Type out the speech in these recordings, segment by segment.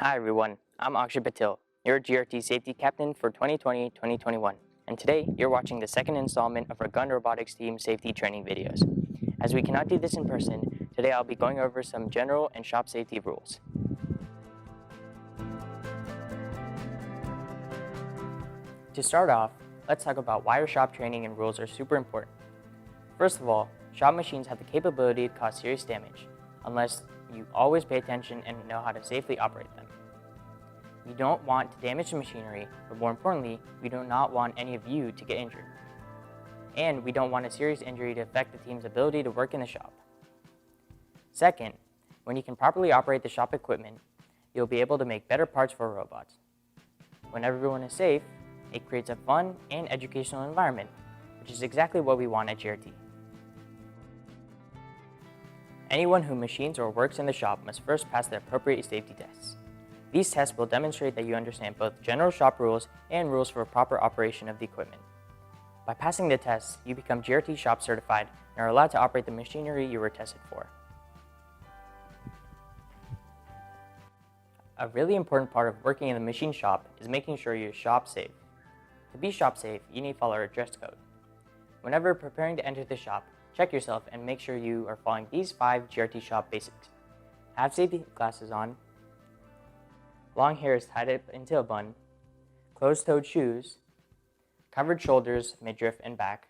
Hi everyone, I'm Akshay Patil, your GRT safety captain for 2020-2021, and today you're watching the second installment of our gun robotics team safety training videos. As we cannot do this in person, today I'll be going over some general and shop safety rules. To start off, let's talk about why our shop training and rules are super important. First of all, shop machines have the capability to cause serious damage, unless you always pay attention and know how to safely operate them. We don't want to damage the machinery, but more importantly, we do not want any of you to get injured. And we don't want a serious injury to affect the team's ability to work in the shop. Second, when you can properly operate the shop equipment, you'll be able to make better parts for robots. When everyone is safe, it creates a fun and educational environment, which is exactly what we want at GRT. Anyone who machines or works in the shop must first pass the appropriate safety tests. These tests will demonstrate that you understand both general shop rules and rules for proper operation of the equipment. By passing the tests, you become GRT shop certified and are allowed to operate the machinery you were tested for. A really important part of working in the machine shop is making sure you're shop safe. To be shop safe, you need to follow our dress code. Whenever preparing to enter the shop, check yourself and make sure you are following these 5 GRT shop basics. Have safety glasses on, long hair is tied up into a bun, closed-toed shoes, covered shoulders, midriff, and back,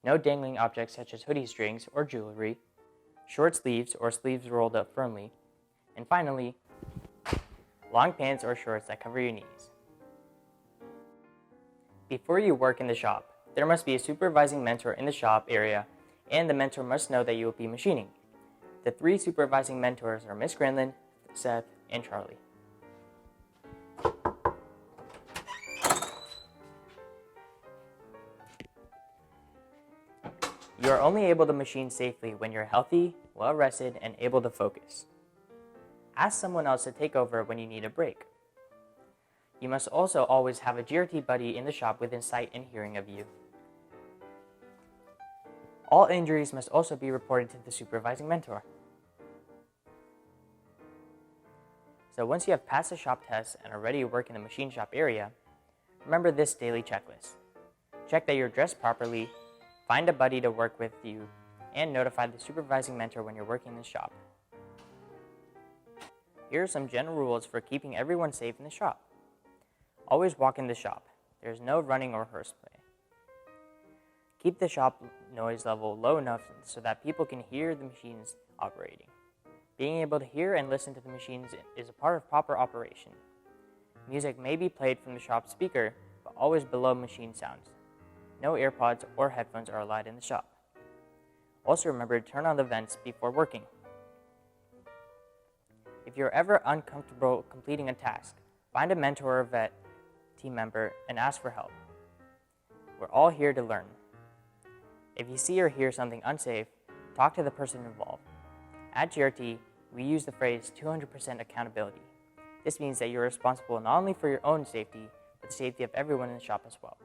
no dangling objects such as hoodie strings or jewelry, short sleeves or sleeves rolled up firmly, and finally, long pants or shorts that cover your knees. Before you work in the shop, there must be a supervising mentor in the shop area, and the mentor must know that you will be machining. The 3 supervising mentors are Miss Granlund, Seth, and Charlie. You are only able to machine safely when you're healthy, well-rested, and able to focus. Ask someone else to take over when you need a break. You must also always have a GRT buddy in the shop within sight and hearing of you. All injuries must also be reported to the supervising mentor. So once you have passed the shop test and are ready to work in the machine shop area, remember this daily checklist. Check that you're dressed properly, find a buddy to work with you, and notify the supervising mentor when you're working in the shop. Here are some general rules for keeping everyone safe in the shop. Always walk in the shop. There is no running or horseplay. Keep the shop noise level low enough so that people can hear the machines operating. Being able to hear and listen to the machines is a part of proper operation. Music may be played from the shop speaker, but always below machine sounds. No AirPods or headphones are allowed in the shop. Also remember to turn on the vents before working. If you're ever uncomfortable completing a task, find a mentor or vet team member and ask for help. We're all here to learn. If you see or hear something unsafe, talk to the person involved. At GRT, we use the phrase 200% accountability. This means that you're responsible not only for your own safety, but the safety of everyone in the shop as well.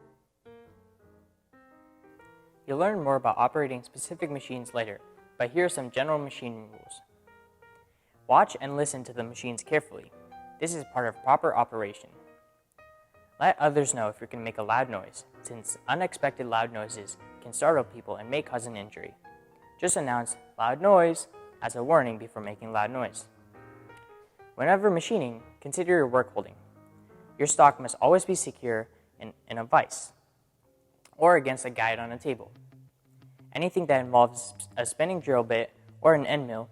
You'll learn more about operating specific machines later, but here are some general machine rules. Watch and listen to the machines carefully. This is part of proper operation. Let others know if you're going to make a loud noise, since unexpected loud noises can startle people and may cause an injury. Just announce "loud noise" as a warning before making loud noise. Whenever machining, consider your work holding. Your stock must always be secure in a vise or against a guide on a table. Anything that involves a spinning drill bit or an end mill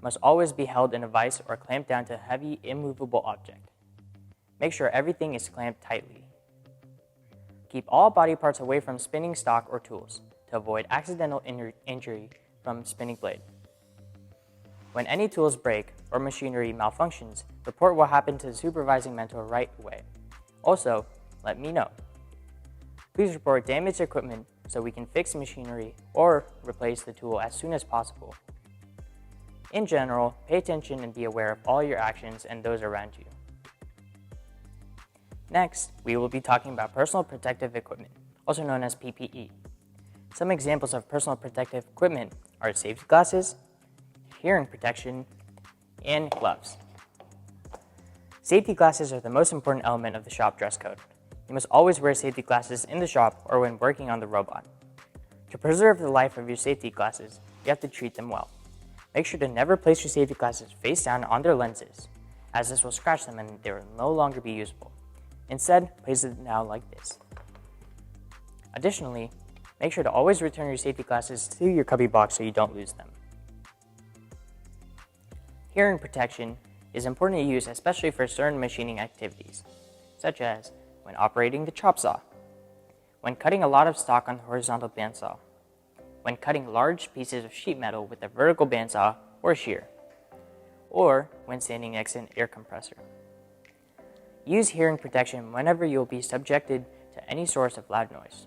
must always be held in a vise or clamped down to a heavy, immovable object. Make sure everything is clamped tightly. Keep all body parts away from spinning stock or tools to avoid accidental injury from spinning blade. When any tools break or machinery malfunctions, report what happened to the supervising mentor right away. Also, let me know. Please report damaged equipment so we can fix machinery or replace the tool as soon as possible. In general, pay attention and be aware of all your actions and those around you. Next, we will be talking about personal protective equipment, also known as PPE. Some examples of personal protective equipment are safety glasses, hearing protection, and gloves. Safety glasses are the most important element of the shop dress code. You must always wear safety glasses in the shop or when working on the robot. To preserve the life of your safety glasses, you have to treat them well. Make sure to never place your safety glasses face down on their lenses, as this will scratch them and they will no longer be usable. Instead, place it down like this. Additionally, make sure to always return your safety glasses to your cubby box so you don't lose them. Hearing protection is important to use especially for certain machining activities, such as when operating the chop saw, when cutting a lot of stock on the horizontal bandsaw, when cutting large pieces of sheet metal with a vertical bandsaw or shear, or when standing next to an air compressor. Use hearing protection whenever you will be subjected to any source of loud noise.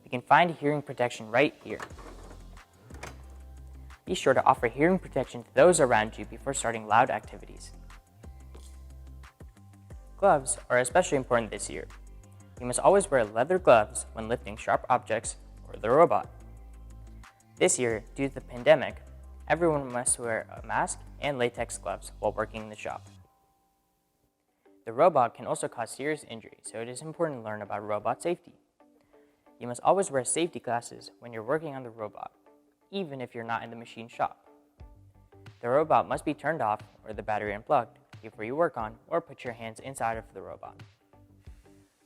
You can find hearing protection right here. Be sure to offer hearing protection to those around you before starting loud activities. Gloves are especially important this year. You must always wear leather gloves when lifting sharp objects or the robot. This year, due to the pandemic, everyone must wear a mask and latex gloves while working in the shop. The robot can also cause serious injury, so it is important to learn about robot safety. You must always wear safety glasses when you're working on the robot, even if you're not in the machine shop. The robot must be turned off or the battery unplugged before you work on or put your hands inside of the robot.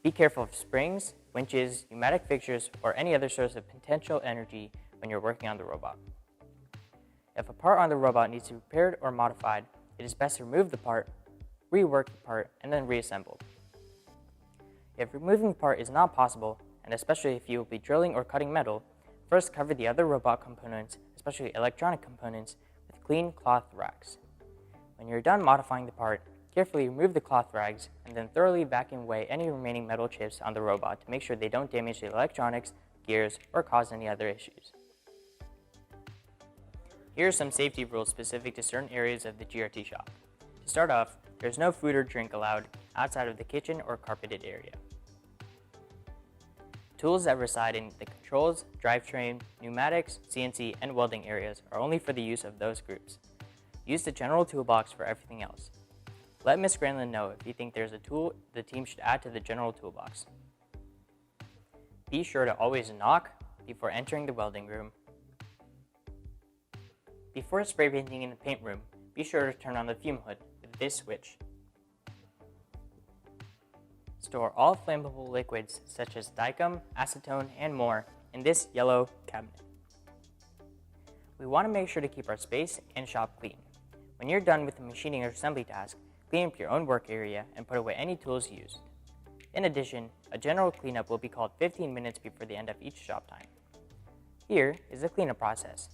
Be careful of springs, winches, pneumatic fixtures, or any other source of potential energy when you're working on the robot. If a part on the robot needs to be repaired or modified, it is best to remove the part, rework the part, and then reassemble. If removing the part is not possible, and especially if you will be drilling or cutting metal, first cover the other robot components, especially electronic components, with clean cloth rags. When you're done modifying the part, carefully remove the cloth rags and then thoroughly vacuum away any remaining metal chips on the robot to make sure they don't damage the electronics, gears, or cause any other issues. Here are some safety rules specific to certain areas of the GRT shop. To start off, there's no food or drink allowed outside of the kitchen or carpeted area. Tools that reside in the controls, drivetrain, pneumatics, CNC, and welding areas are only for the use of those groups. Use the general toolbox for everything else. Let Ms. Granlund know if you think there's a tool the team should add to the general toolbox. Be sure to always knock before entering the welding room. Before spray painting in the paint room, be sure to turn on the fume hood with this switch. Store all flammable liquids such as dicam, acetone, and more in this yellow cabinet. We want to make sure to keep our space and shop clean. When you're done with the machining or assembly task, clean up your own work area and put away any tools used. In addition, a general cleanup will be called 15 minutes before the end of each shop time. Here is the cleanup process.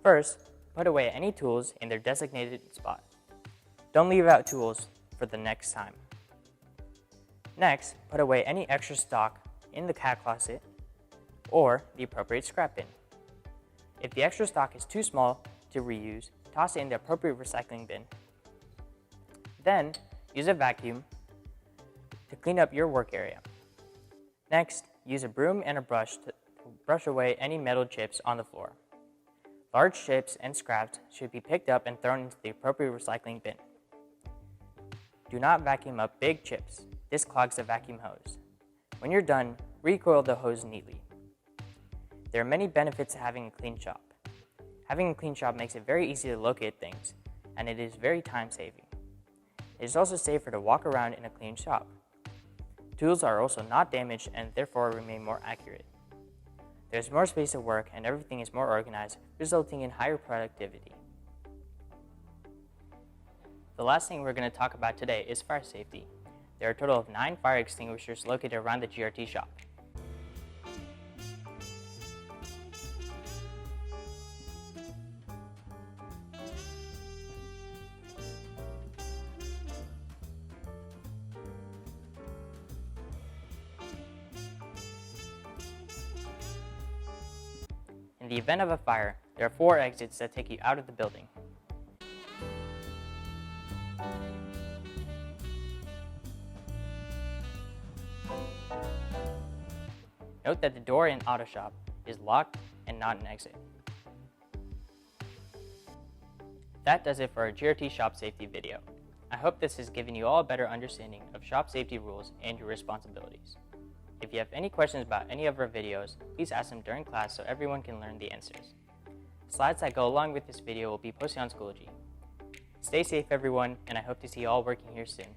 First, put away any tools in their designated spot. Don't leave out tools for the next time. Next, put away any extra stock in the cat closet or the appropriate scrap bin. If the extra stock is too small to reuse, toss it in the appropriate recycling bin. Then, use a vacuum to clean up your work area. Next, use a broom and a brush to brush away any metal chips on the floor. Large chips and scraps should be picked up and thrown into the appropriate recycling bin. Do not vacuum up big chips. This clogs the vacuum hose. When you're done, recoil the hose neatly. There are many benefits to having a clean shop. Having a clean shop makes it very easy to locate things, and it is very time-saving. It is also safer to walk around in a clean shop. Tools are also not damaged and therefore remain more accurate. There's more space to work and everything is more organized, resulting in higher productivity. The last thing we're going to talk about today is fire safety. There are a total of 9 fire extinguishers located around the GRT shop. In the event of a fire, there are 4 exits that take you out of the building. Note that the door in auto shop is locked and not an exit. That does it for our GRT shop safety video. I I hope this has given you all a better understanding of shop safety rules and your responsibilities. If you have any questions about any of our videos, please ask them during class so everyone can learn the answers. Slides that go along with this video will be posted on Schoology. Stay safe everyone, and I hope to see you all working here soon.